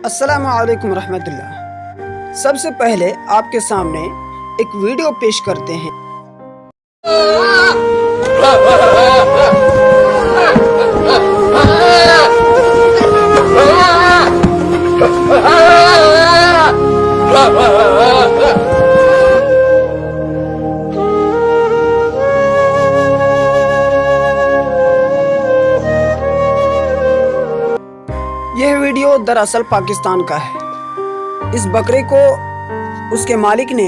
السلام علیکم ورحمۃ اللہ۔ سب سے پہلے آپ کے سامنے ایک ویڈیو پیش کرتے ہیں۔ یہ ویڈیو دراصل پاکستان کا ہے۔ اس بکرے کو اس کے مالک نے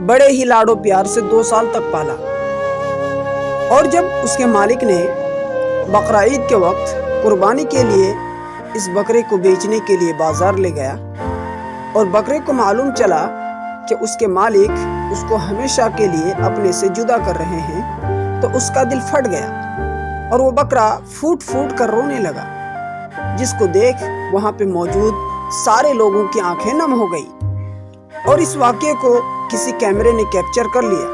بڑے ہی لاڈ و پیار سے 2 سال تک پالا، اور جب اس کے مالک نے بقرہ عید کے وقت قربانی کے لیے اس بکرے کو بیچنے کے لیے بازار لے گیا اور بکرے کو معلوم چلا کہ اس کے مالک اس کو ہمیشہ کے لیے اپنے سے جدا کر رہے ہیں، تو اس کا دل پھٹ گیا اور وہ بکرا پھوٹ پھوٹ کر رونے لگا، جس کو دیکھ وہاں پہ موجود سارے لوگوں کی آنکھیں نم ہو گئی۔ اور اس واقعے کو کسی کیمرے نے کیپچر کر لیا،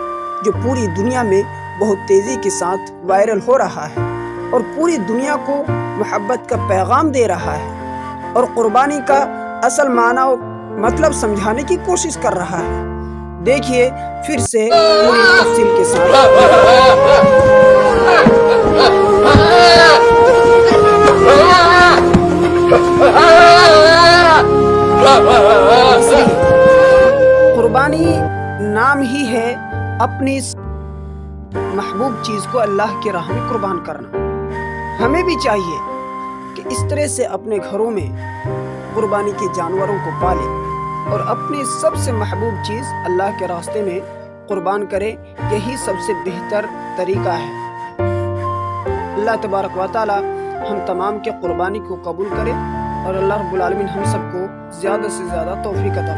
جو پوری دنیا میں بہت تیزی کے ساتھ وائرل ہو رہا ہے اور پوری دنیا کو محبت کا پیغام دے رہا ہے اور قربانی کا اصل معنی و مطلب سمجھانے کی کوشش کر رہا ہے۔ دیکھیے پھر سے پوری تفصیل کے ساتھ۔ قربانی نام ہی ہے اپنی محبوب چیز کو اللہ کی راہ میں قربان کرنا۔ ہمیں بھی چاہیے کہ اس طرح سے اپنے گھروں میں قربانی کے جانوروں کو پالیں اور اپنی سب سے محبوب چیز اللہ کے راستے میں قربان کریں۔ یہی سب سے بہتر طریقہ ہے۔ اللہ تبارک و تعالی ہم تمام کے قربانی کو قبول کرے اور اللہ رب العالمین ہم سب کو زیادہ سے زیادہ توفیق عطا فرمائے۔